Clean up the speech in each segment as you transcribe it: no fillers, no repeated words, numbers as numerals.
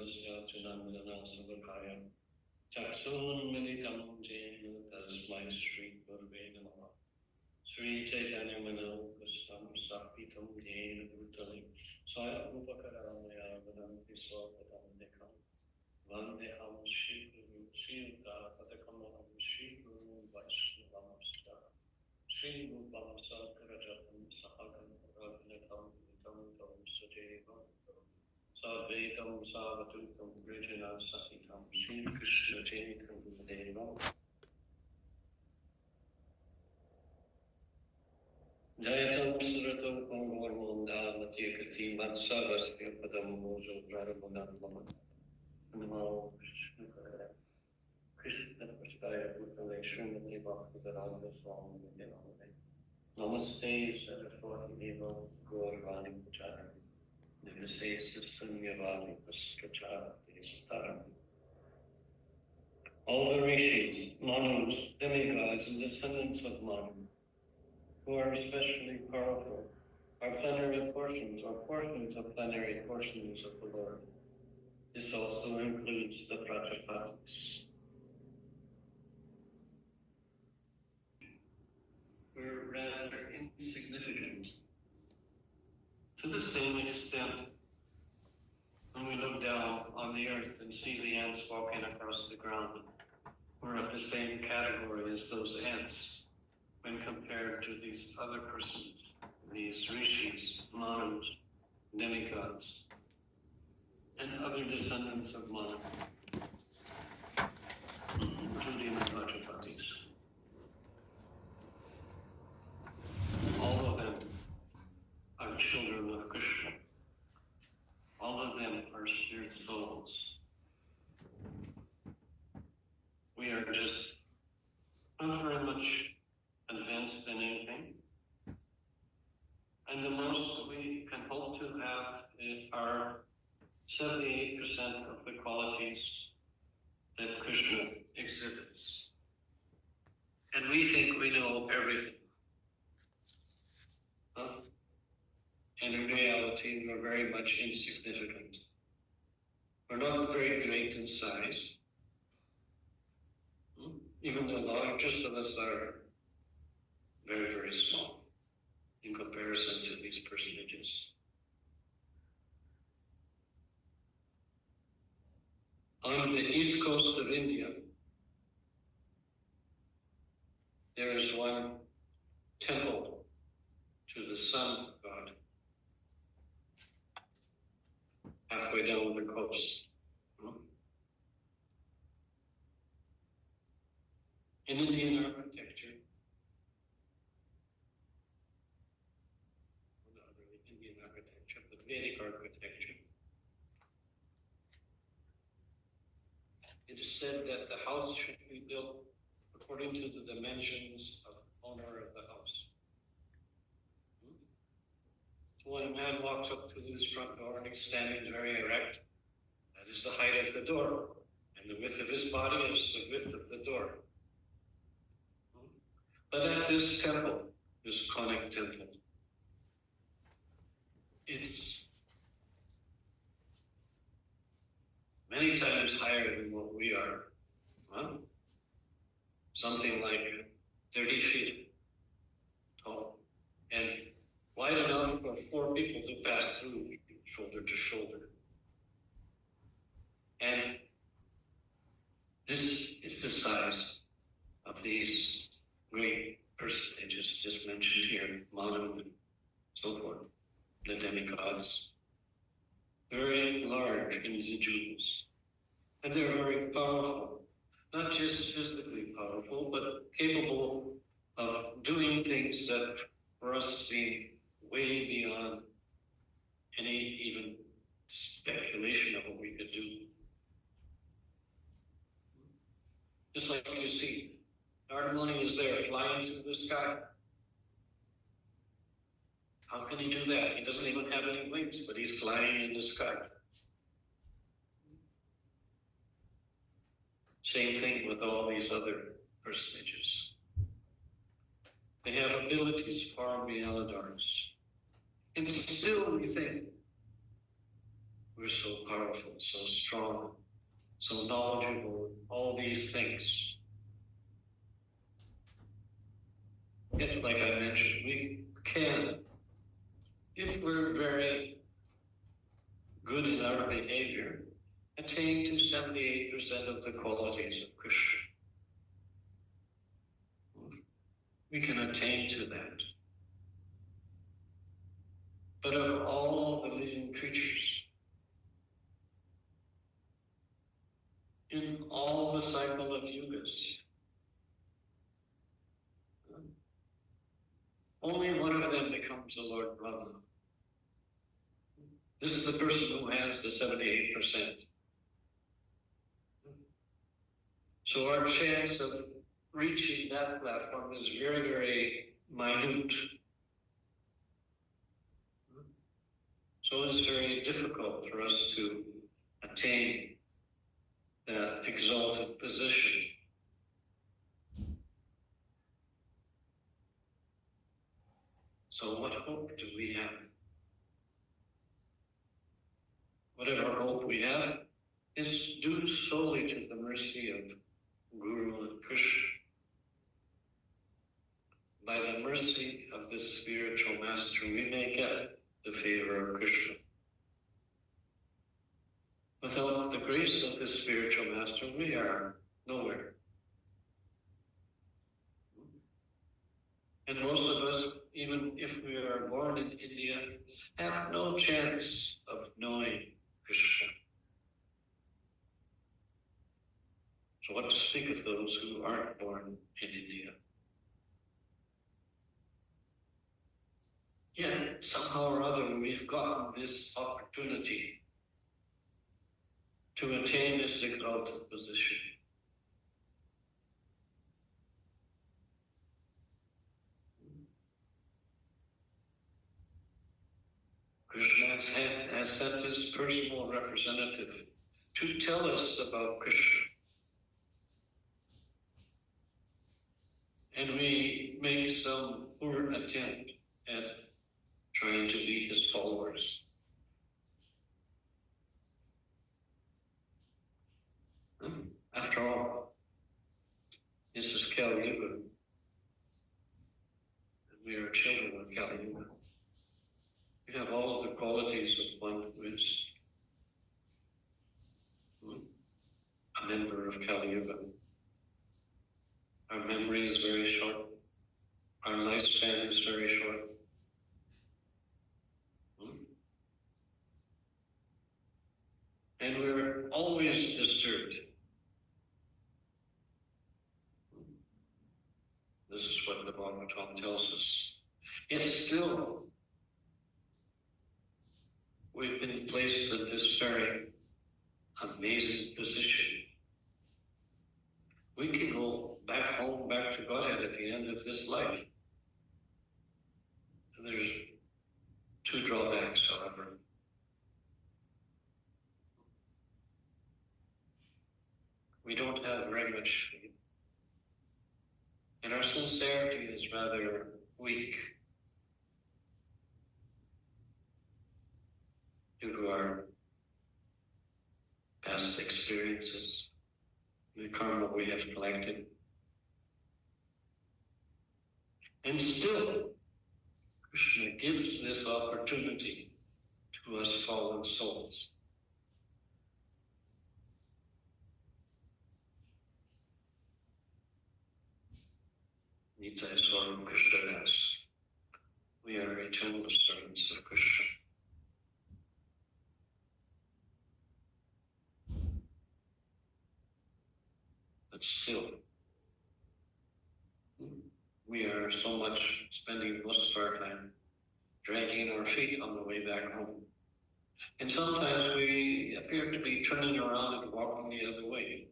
Purnasya Chunandana Savakaya Chaksun Militam Jena Tasmai Sri Gurve Namaha Sri Chaitanya Mano Kustam Sapitam Jena Bhutali Saya Upakaramaya Vadanti Swapatam Dekam Vandeham Shri Guru Sri Patakamaham Shri Guru Vaishnavamasta Sri Rupam Sakarajatam Sahagam Raghunatam Vitam Tam Sadevam Sadvaitam Savatutam Brijana Sahitam Sri Krishna Chaitam Devam Jayatam Suratam Pangvarmanda Matyakati Matsavasya Padam Mojo Praramanam Namo Krishna Prasthaya Bhutale Srimati Bhaktivedanta Swami Nityananda Namaste Saraswati Deva Gauravani Pachara Namaste Sunyavadi Paskachara Desatara. All the rishis, manus, demigods, and descendants of Manu, who are especially powerful, are plenary portions or portions of plenary portions of the Lord. This also includes the Prajapatis. We're rather insignificant to the same extent when we look down on the earth and see the ants walking across the ground. We're of the same category as those ants when compared to these other persons, these rishis, manus, demigods, and other descendants of Manu, including the Prajapatis. All of them are children of Krishna. All of them are spirit souls. We are just not very much advanced in anything. And the most that we can hope to have are 78% of the qualities that Krishna exhibits. And we think we know everything. Huh? And in reality, we're very much insignificant. We're not very great in size. Even the largest of us are very, very small in comparison to these personages. On the east coast of India, there is one temple to the sun god halfway down the coast. In Indian architecture, not really Indian architecture, but Vedic architecture, it is said that the house should be built according to the dimensions of the owner of the house. So when a man walks up to his front door and he's standing very erect, that is the height of the door, and the width of his body is the width of the door. But at this temple, this conic temple, it's many times higher than what we are. Huh? Something like 30 feet tall and wide enough for 4 people to pass through shoulder to shoulder. And this is the size of these great personages just mentioned here, Manu and so forth, the demigods. Very large individuals. And they're very powerful, not just physically powerful, but capable of doing things that for us seem way beyond any even speculation of what we could do. Just like you see, Nardamuni is there flying through the sky. How can he do that? He doesn't even have any wings, but he's flying in the sky. Same thing with all these other personages. They have abilities far beyond ours. And still we think we're so powerful, so strong, so knowledgeable, all these things. Yet, like I mentioned, we can, if we're very good in our behavior, attain to 78% of the qualities of Krishna. We can attain to that. But of all the living creatures, in all the cycle of yugas, only one of them becomes the Lord Brahma. This is the person who has the 78%. So our chance of reaching that platform is very, very minute. So it's very difficult for us to attain that exalted position. So what hope do we have? Whatever hope we have is due solely to the mercy of Guru and Krishna. By the mercy of this spiritual master, we may get the favor of Krishna. Without the grace of this spiritual master, we are nowhere. And most of us, even if we are born in India, have no chance of knowing Krishna. So what to speak of those who aren't born in India? Yet, somehow or other, we've gotten this opportunity to attain this exalted position. Krishna has sent his personal representative to tell us about Krishna. And we make some poor attempt at trying to be his followers. After all, this is Kali Yuga, and we are children of Kali Yuga. We have all of the qualities of one who is a member of Kali Yuga. Our memory is very short. Our lifespan is very short. And we're always disturbed. This is what the Bhagavatam tells us. Yet still, we've been placed in this very amazing position. We can go back home, back to Godhead at the end of this life. And there's two drawbacks, however. We don't have very much faith. And our sincerity is rather weak due to our past experiences, the karma we have collected. And still, Krishna gives this opportunity to us fallen souls. Nitai Swaram Krishna Das. We are eternal servants of Krishna. But still, we are so much spending most of our time dragging our feet on the way back home. And sometimes we appear to be turning around and walking the other way.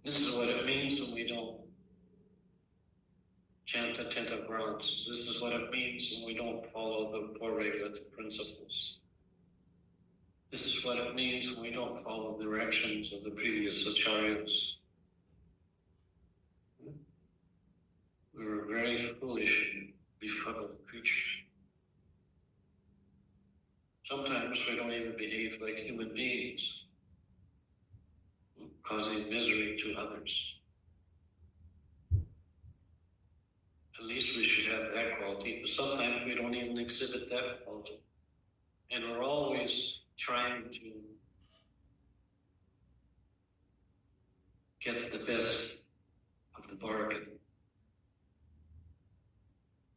This is what it means when we don't chant attentive grounds. This is what it means when we don't follow the four regulative principles. This is what it means when we don't follow the directions of the previous acharyas. We were very foolish and befuddled creatures. Sometimes we don't even behave like human beings, causing misery to others. At least we should have that quality, but sometimes we don't even exhibit that quality. And we're always trying to get the best of the bargain.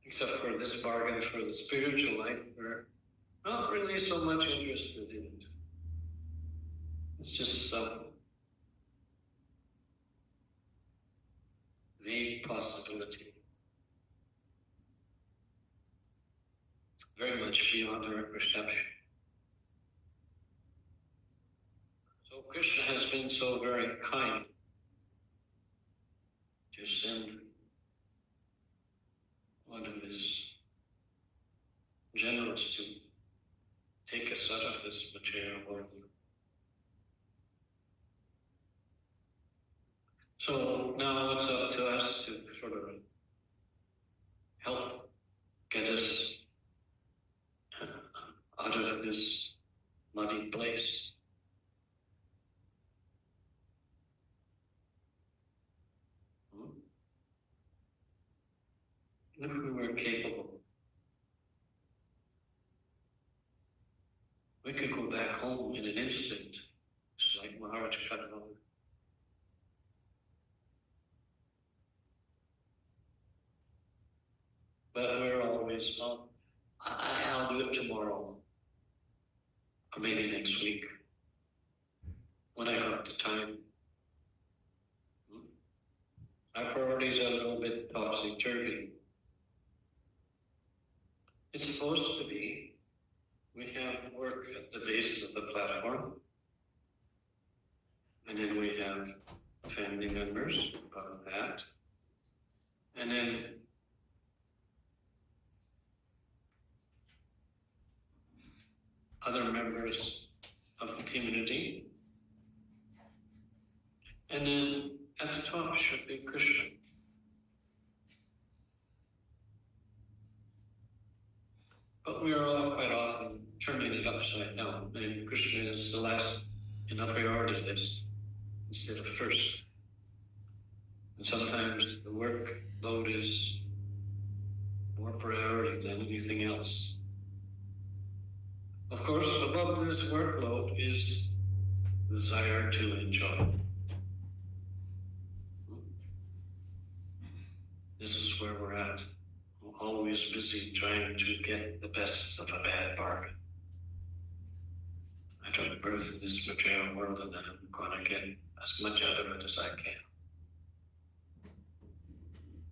Except for this bargain for the spiritual life, we're not really so much interested in it. It's just the possibility. It's very much beyond our perception. So Krishna has been so very kind to send one of his generals to take us out of this material world. So now it's up to us to sort of help get us out of this muddy place. If we were capable, we could go back home in an instant, just like Maharaj Kadamba. But we're always, I'll do it tomorrow, or maybe next week, when I got the time. Our priorities are a little bit topsy-turvy. It's supposed to be, we have work at the base of the platform, and then we have family members above that, and then other members of the community, and then at the top should be Krishna. But we are all quite often turning it upside down, and Krishna is the last in the priority list instead of first. And sometimes the workload is more priority than anything else. Of course, above this workload is the desire to enjoy. This is where we're at. We're always busy trying to get the best of a bad bargain. I took birth in this material world, and I'm going to get as much out of it as I can.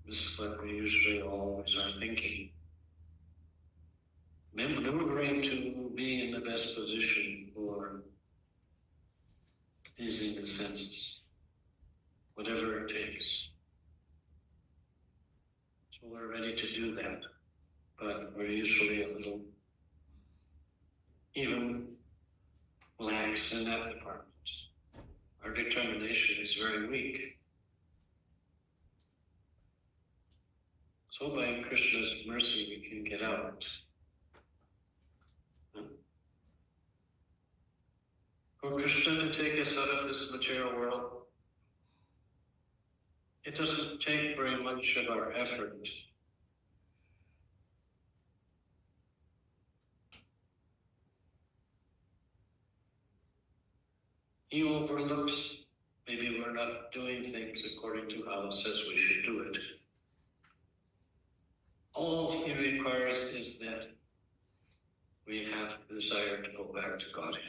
This is what we usually always are thinking. Maneuvering to be in the best position for pleasing the senses, whatever it takes. So we're ready to do that, but we're usually a little even lax in that department. Our determination is very weak. So by Krishna's mercy, we can get out. For Krishna to take us out of this material world, it doesn't take very much of our effort. He overlooks, maybe we're not doing things according to how it says we should do it. All he requires is that we have the desire to go back to Godhead.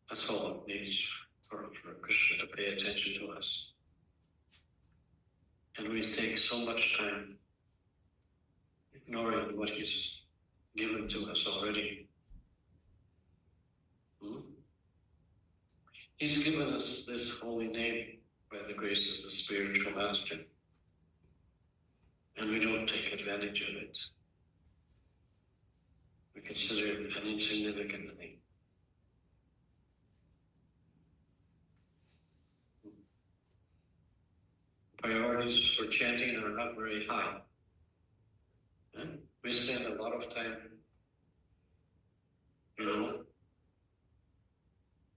That's all it needs for Krishna to pay attention to us. And we take so much time ignoring what he's given to us already. He's given us this holy name by the grace of the spiritual master. And we don't take advantage of it. We consider it an insignificant thing. Priorities for chanting are not very high. We we spend a lot of time,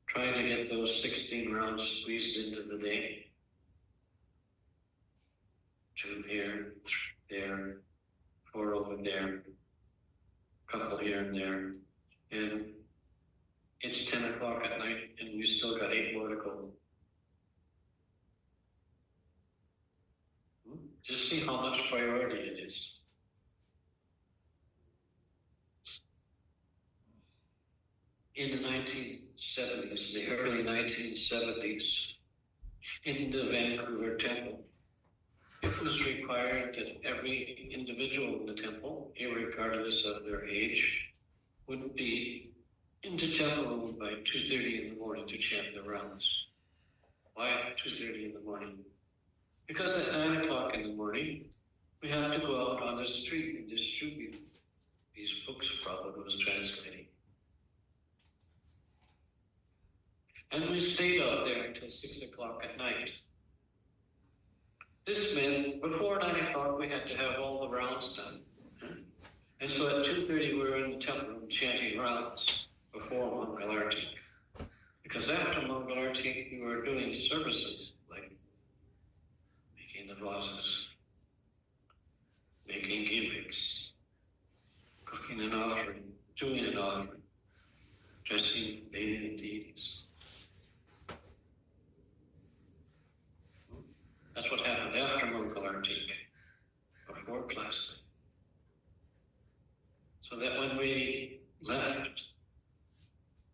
trying to get those 16 rounds squeezed into the day. 2 here, 3 there, 4 over there, couple here and there, and it's 10 o'clock at night and we still got 8 more to go. Just see how much priority it is. In the 1970s, the early 1970s, in the Vancouver Temple, it was required that every individual in the temple, irregardless of their age, would be in the temple room by 2:30 in the morning to chant the rounds. Why 2:30 in the morning? Because at 9 o'clock in the morning, we have to go out on the street and distribute these books Prabhupada was translating. And we stayed out there until 6 o'clock at night. This meant before 9 o'clock we had to have all the rounds done. And so at 2:30 we were in the temple room chanting rounds before Mangal Arati. Because after Mangal Arati we were doing services like making the vases, making gimmicks, cooking an offering, doing an offering, dressing bathing deities. That's what happened after Mangal Arati, before class time. So that when we left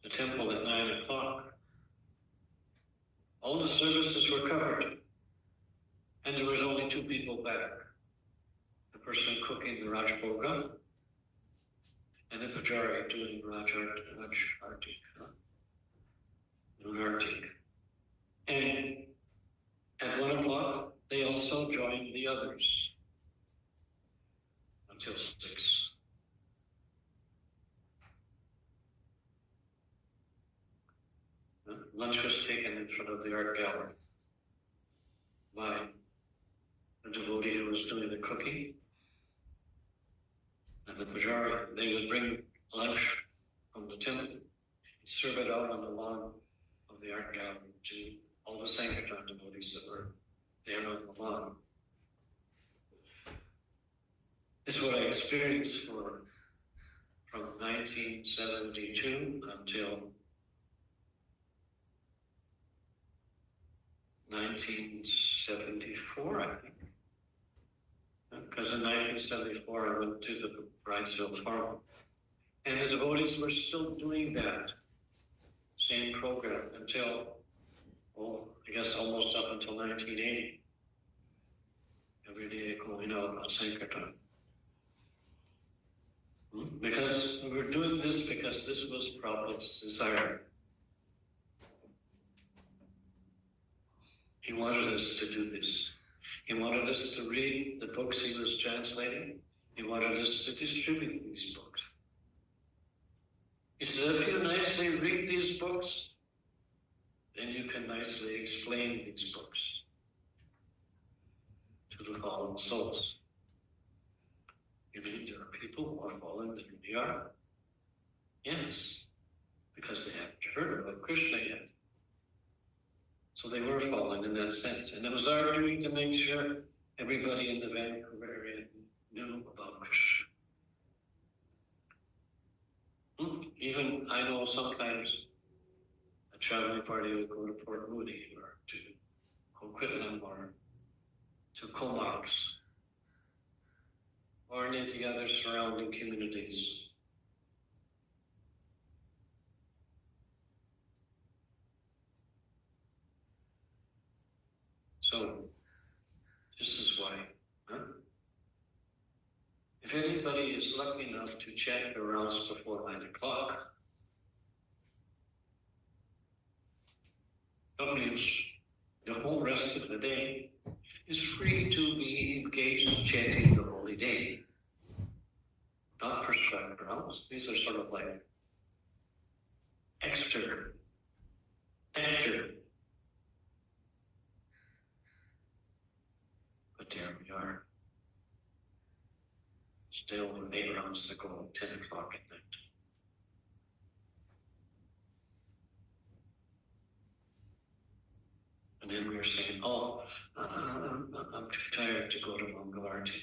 the temple at 9 o'clock, all the services were covered, and there was only 2 people back. The person cooking the Rajbhoga and the Pujari doing Artik. And at 1 o'clock, they also joined the others until 6. Lunch was taken in front of the art gallery by the devotee who was doing the cooking and the Pujari. They would bring lunch from the temple and serve it out on the lawn of the art gallery to all the Sankirtan devotees that were there on the lawn. This is what I experienced from 1972 until 1974, I think. Because in 1974, I went to the Bridesville Farm. And the devotees were still doing that same program until, I guess almost up until 1980. Every day going out on Sankirtan. Because we were doing this because this was Prabhupada's desire. He wanted us to do this. He wanted us to read the books he was translating. He wanted us to distribute these books. He said, if you nicely read these books, then you can nicely explain these books to the fallen souls. You mean there are people who are fallen than we are? Yes, because they haven't heard about Krishna yet. So they were fallen in that sense. And it was our duty to make sure everybody in the Vancouver area knew about Krishna. Even I know sometimes a traveling party would go to Port Moody or to Coquitlam or to Comox or any of the other surrounding communities. So, this is why. If anybody is lucky enough to chant the rounds before 9 o'clock, that means the whole rest of the day is free to be engaged in chanting the holy name. Not prescribed rounds. These are sort of like extra. But there we are. still with 8 rounds to go at 10 o'clock at night. And then we were saying, oh, I'm too tired to go to Mongol Arctic.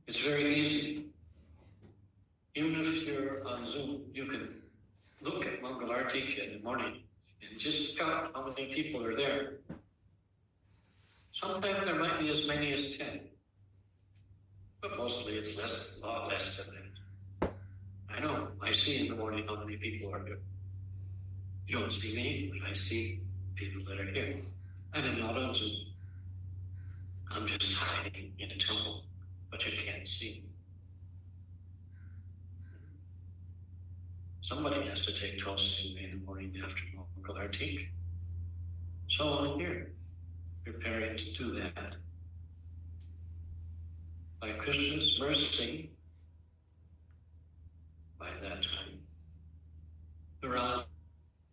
It's very easy. Even if you're on Zoom, you can look at Mongol Arctic in the morning and just count how many people are there. Sometimes there might be as many as 10, but mostly it's a lot less than that. I know, I see in the morning how many people are here. You don't see me, but I see people that are here. And I'm not on Zoom. I'm just hiding in a temple, but you can't see me. Somebody has to take Tulsi in the morning after Mongol Arctic. So I'm here, preparing to do that. By Krishna's mercy, by that time, the rounds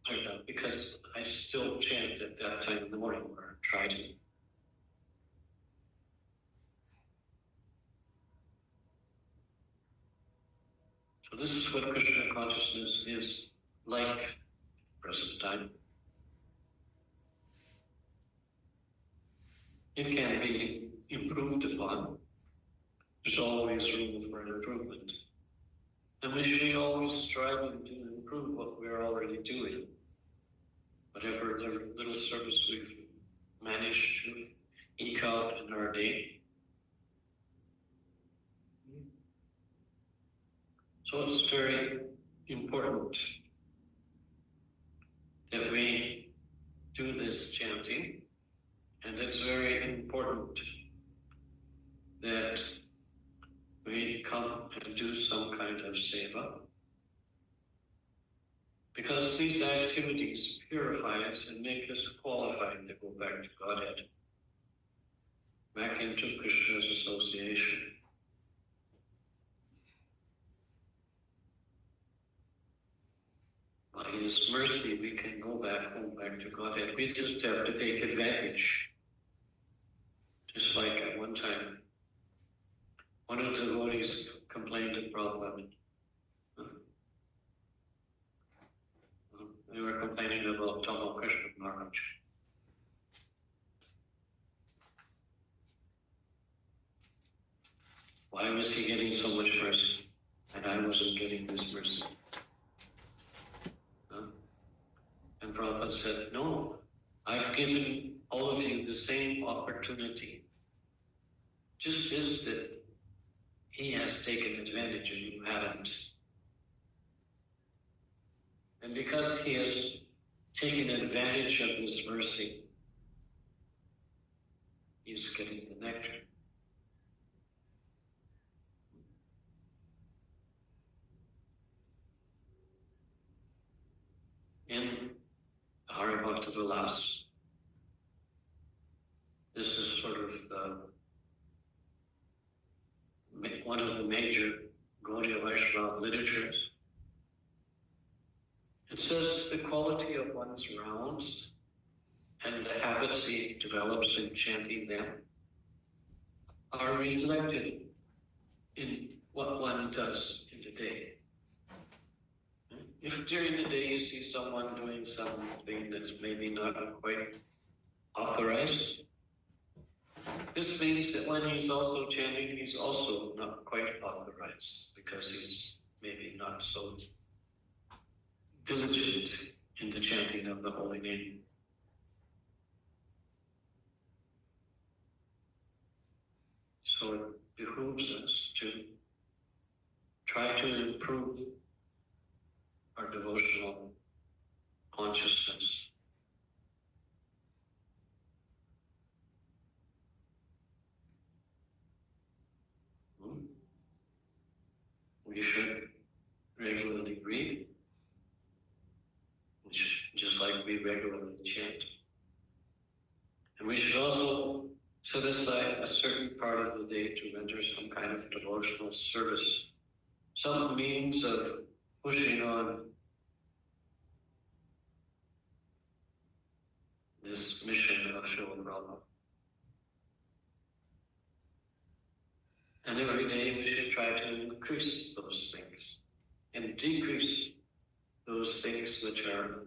are done, because I still chant at that time in the morning, or try to. So this is what Krishna consciousness is like present time. It can be improved upon. There's always room for an improvement. And we should be always striving to improve what we're already doing. Whatever little service we've managed to eke out in our day. So it's very important that we do this chanting, and it's very important that we come and do some kind of seva, because these activities purify us and make us qualified to go back to Godhead, back into Krishna's association. By His mercy, we can go back home, back to Godhead. We just have to take advantage. Just like at one time, one of the devotees complained to Prabhupada. They were complaining about Tamal Krishna Maharaj. Why was he getting so much mercy, and I wasn't getting this mercy? And Prabhupada said, no, I've given all of you the same opportunity. Just is that he has taken advantage and you haven't. And because he has taken advantage of this mercy, he's getting the nectar. In Haribhakta Vilas, this is sort of one of the major Gaudiya Vaishnava literatures. It says the quality of one's rounds and the habits he develops in chanting them are reflected in what one does in the day. If during the day you see someone doing something that's maybe not quite authorized, this means that when he's also chanting, he's also not quite authorized, because he's maybe not so diligent in the chanting of the holy name. So it behooves us to try to improve our devotional consciousness. We should regularly read, just like we regularly chant. And we should also set aside a certain part of the day to render some kind of devotional service, some means of pushing on this mission of Srila Prabhupada. And every day we should try to increase those things and decrease those things which are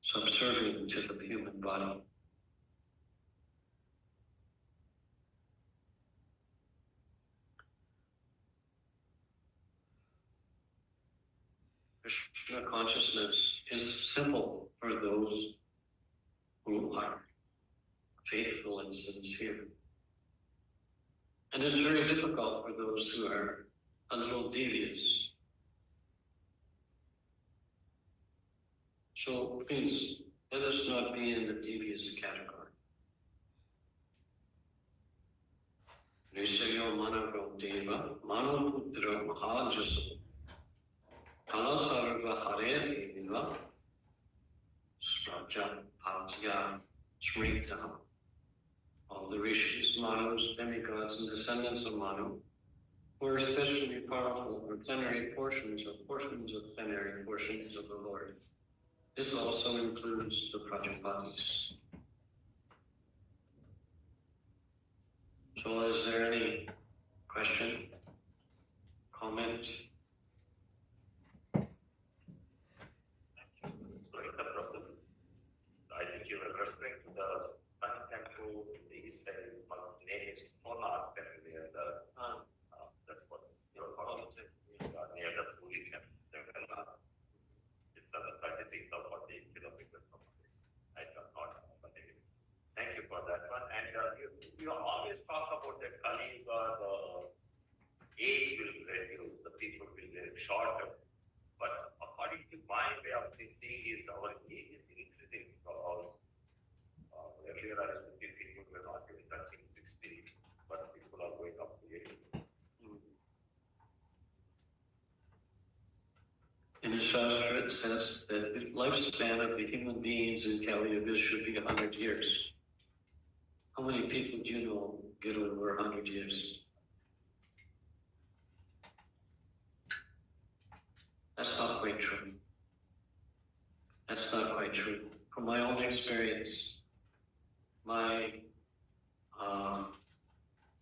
subservient to the human body. Krishna consciousness is simple for those who are faithful and sincere. And it's very difficult for those who are a little devious. So please, let us not be in the devious category. Nishayo Manavo Deva, Manoputra Mahajasa, Kalasarva Hare Deva, Sraja Patya Smrita. All the rishis, manus, demigods, and descendants of Manu were especially powerful for plenary portions of plenary portions of the Lord. This also includes the Prajapatis. So is there any question, comment? I think you were referring to the Sun Temple in the east side, the name is Konark, and near the, that's what you're calling it, near the Puri camp. It's the 36 or 40 kilometers from it. I do not know, but anyway. Thank you for that one. And you always talk about the Kali, the age will reduce, the people will live shorter. But according to my way of thinking, is our age is increasing because earlier I was thinking people were not even touching 60, but people are going up to 80. In the Shastra, it says that the lifespan of the human beings in Kali Yuga should be 100 years. How many people do you know get over 100 years? That's not quite true. That's not quite true. From my own experience, my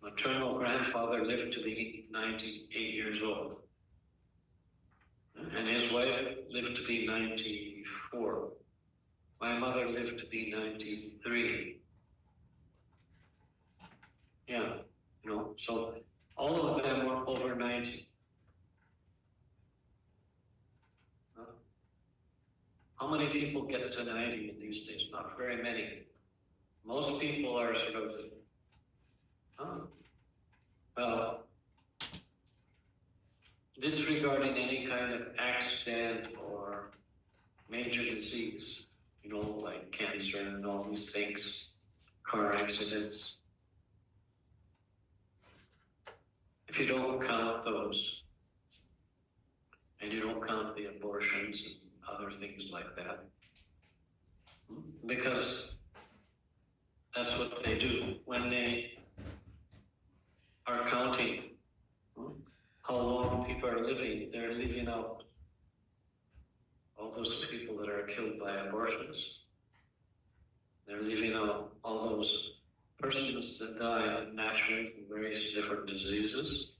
maternal grandfather lived to be 98 years old. And his wife lived to be 94. My mother lived to be 93. Yeah, so all of them were over 90. How many people get to 90 in these days? Not very many. Most people are sort of, well, disregarding any kind of accident or major disease, like cancer and all these things, car accidents. If you don't count those, and you don't count the abortions and other things like that, because that's what they do when they are counting how long people are living. They're leaving out all those people that are killed by abortions. They're leaving out all those persons that die naturally from various different diseases.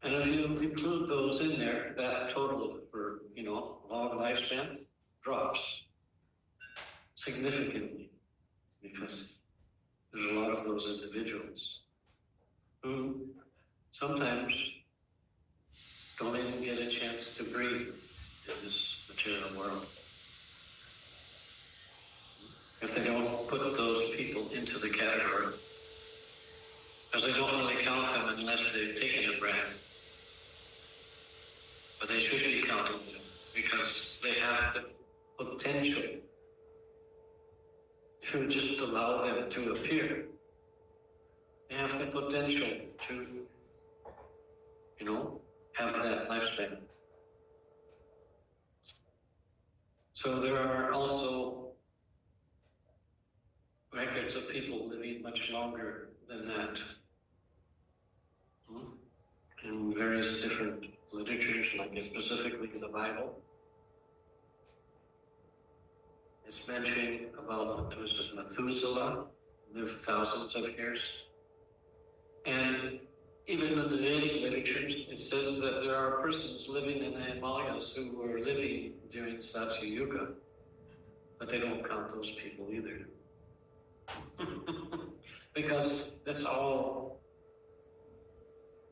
And if you include those in there, that total for, long lifespan drops significantly, because there's a lot of those individuals who sometimes don't even get a chance to breathe in this material world. If they don't put those people into the category, because they don't really count them unless they've taken a breath. But they should be counting them because they have the potential to just allow them to appear. They have the potential to, have that lifespan. So there are also records of people living much longer than that in various different literatures, like specifically in the Bible. It's mentioning about Methuselah lived thousands of years. And even in the Vedic literatures, it says that there are persons living in the Himalayas who were living during Satya Yuga, but they don't count those people either. Because that's all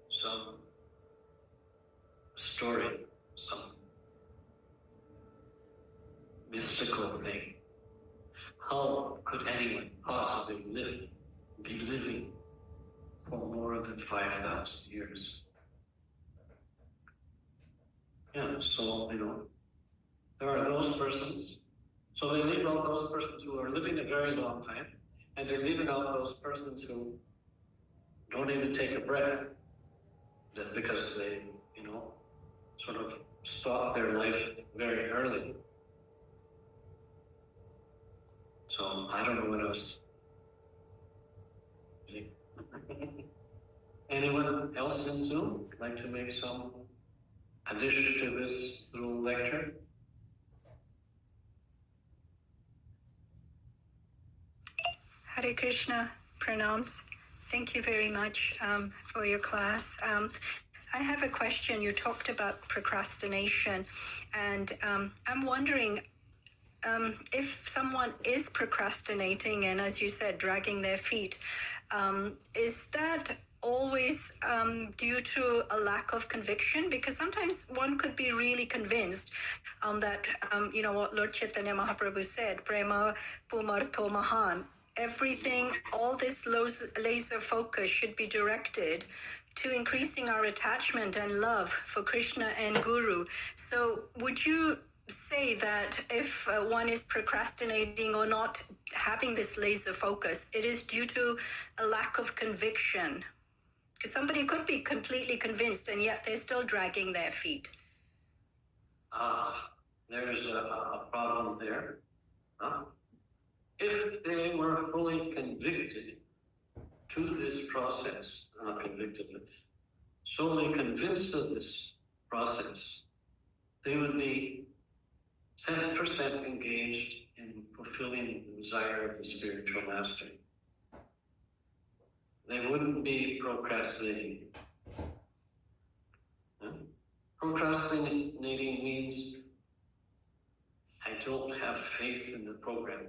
some story, some mystical thing. How could anyone possibly be living for more than 5,000 years? Yeah, so, there are those persons. So they leave out those persons who are living a very long time, and they're leaving out those persons who don't even take a breath, that because they, sort of stop their life very early. So I don't know what else. Anyone else in Zoom like to make some addition to this little lecture? Hare Krishna, pranams. Thank you very much for your class. I have a question. You talked about procrastination, and I'm wondering if someone is procrastinating and, as you said, dragging their feet, is that always due to a lack of conviction? Because sometimes one could be really convinced that, what Lord Chaitanya Mahaprabhu said, Prema Pumarto Mahan, everything, all this laser focus should be directed to increasing our attachment and love for Krishna and Guru. So would you say that if one is procrastinating or not having this laser focus, it is due to a lack of conviction? Because somebody could be completely convinced and yet they're still dragging their feet. There's a problem there. If they were fully convicted to this process, not convicted, but solely convinced of this process, they would be 7% engaged in fulfilling the desire of the spiritual master. They wouldn't be procrastinating. Procrastinating means I don't have faith in the program.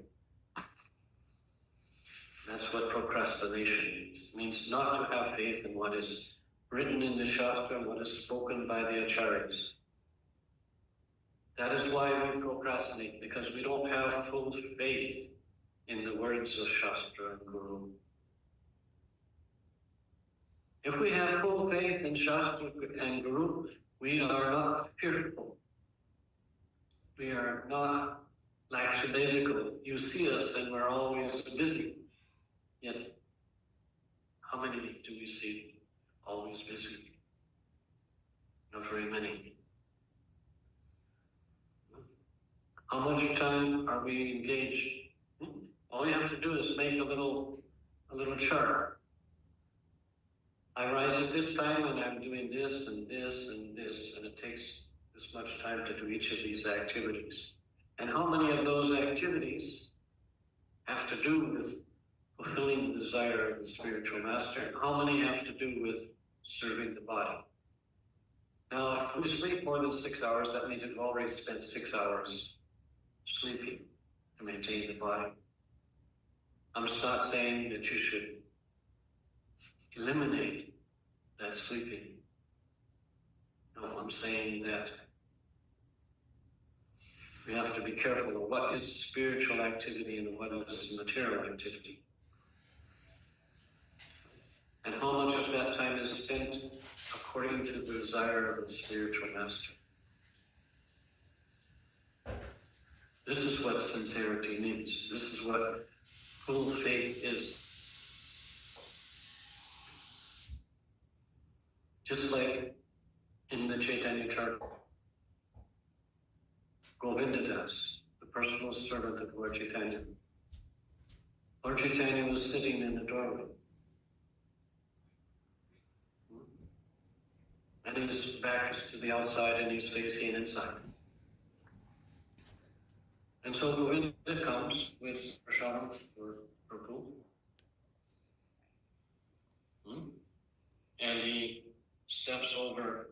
That's what procrastination means. It means not to have faith in what is written in the Shastra and what is spoken by the Acharyas. That is why we procrastinate, because we don't have full faith in the words of Shastra and Guru. If we have full faith in Shastra and Guru, we are not fearful. We are not lackadaisical. You see us and we're always busy. Yet, how many do we see always busy? Not very many. How much time are we engaged? All you have to do is make a little chart. I rise at this time and I'm doing this and this and this, and it takes this much time to do each of these activities. And how many of those activities have to do with fulfilling the desire of the spiritual master? And how many have to do with serving the body? Now, if we sleep more than 6 hours, that means we've already spent 6 hours sleeping to maintain the body. I'm just not saying that you should eliminate that sleeping. No, I'm saying that we have to be careful of what is spiritual activity and what is material activity. And how much of that time is spent according to the desire of the spiritual master. This is what sincerity means. This is what full faith is. Just like in the Chaitanya Charita, Govindadas, the personal servant of Lord Chaitanya. Lord Chaitanya was sitting in the doorway. And his back is to the outside and he's facing inside. And so Govinda comes with Prashadam for Prabhu. he steps over